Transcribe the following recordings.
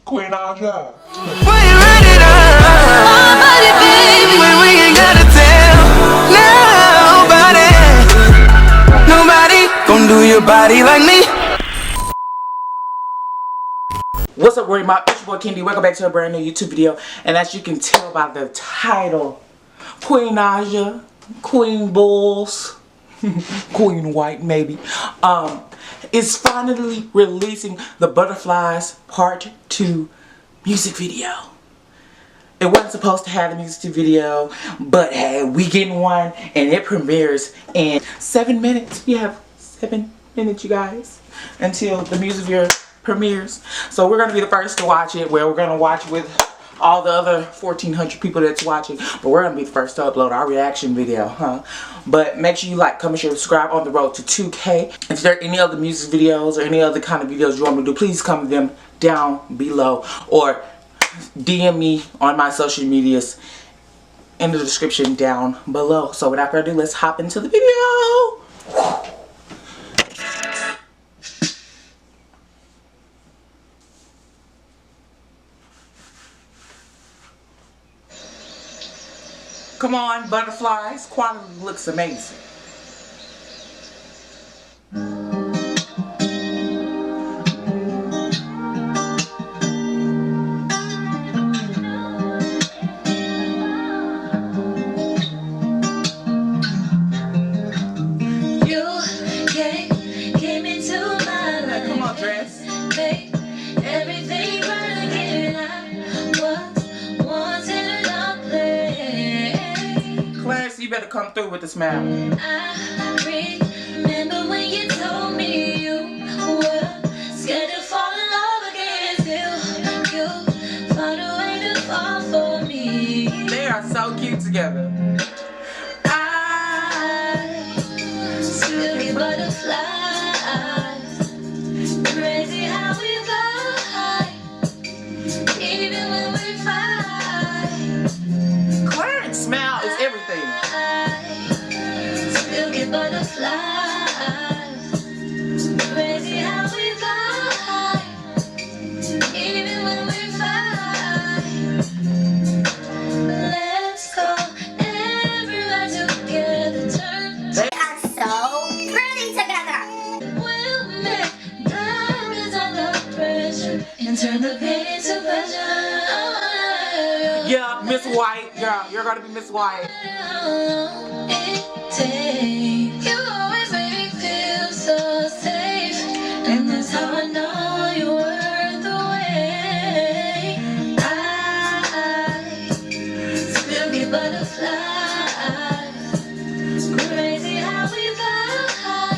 Queen Aja. When you ready to nobody, baby. When we ain't gotta tell nobody gon' do your body like me. What's up, Rory? It's your boy Kendi. Welcome back to a brand new YouTube video. And as you can tell by the title, Queen Aja, Queen Bulls, Queen White maybe, is finally releasing the Butterflies Part 2 music video. It wasn't supposed to have the music video, but hey, we getting one, and it premieres in 7 minutes. We have 7 minutes, you guys, until the music video premieres. So we're going to be the first to watch it, where we're going to watch with all the other 1,400 people that's watching, but we're going to be the first to upload our reaction video, But make sure you like, comment, share, subscribe on the road to 2K. If there are any other music videos or any other kind of videos you want me to do, please comment them down below, or DM me on my social medias in the description down below. So without further ado, let's hop into the video. Come on, Butterflies. Quality looks amazing. You better come through with the smile. I remember when you told me you were scared to fall in love again till you found a way to fall for me. They are so cute together. I still get butterflies. Crazy how we fly, even when we fight. Clarence smile is everything. Butterflies, crazy how we fly, even when we fight. Let's go, everybody together. They are so pretty together. We'll make diamonds under pressure and turn the pain into pleasure. Yeah, Miss White, girl, you're gonna be Miss White. You always make me feel so safe, and that's how I know you're worth the wait. I still get butterflies, crazy how we fly,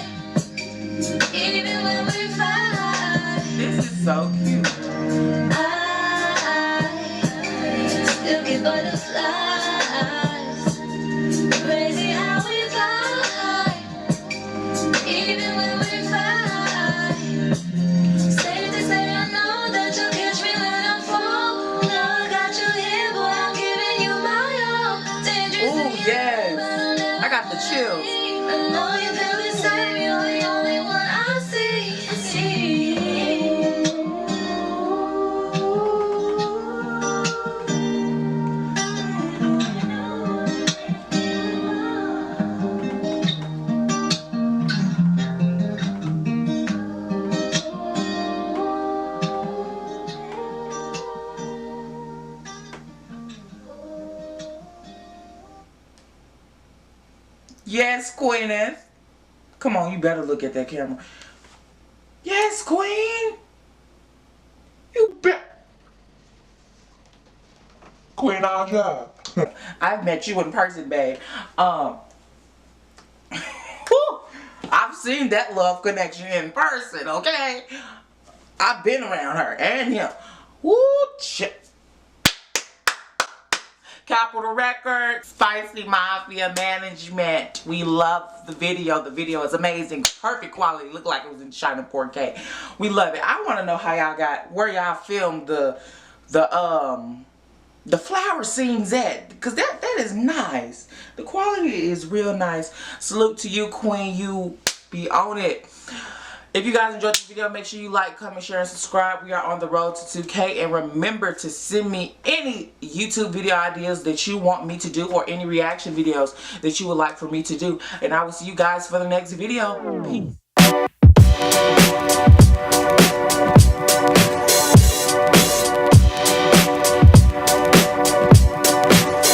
even when we fight. This is so cute. I still get butterflies. Yes, I got the chills. I know you feel the same. You're the only one I see. Yes, Queeness. Come on, you better look at that camera. Yes, Queen. You bet. Queen Aja. I've met you in person, babe. I've seen that love connection in person, okay? I've been around her and him. Woo, shit. Capitol Records, Spicy Mafia Management. We love the video. The video is amazing. Perfect quality. Looked like it was in China 4K. We love it. I want to know how y'all got, where y'all filmed the flower scenes at, because that is nice. The quality is real nice. Salute to you, Queen. You be on it. If you guys enjoyed this video, make sure you like, comment, share, and subscribe. We are on the road to 2K. And remember to send me any YouTube video ideas that you want me to do or any reaction videos that you would like for me to do. And I will see you guys for the next video. Peace.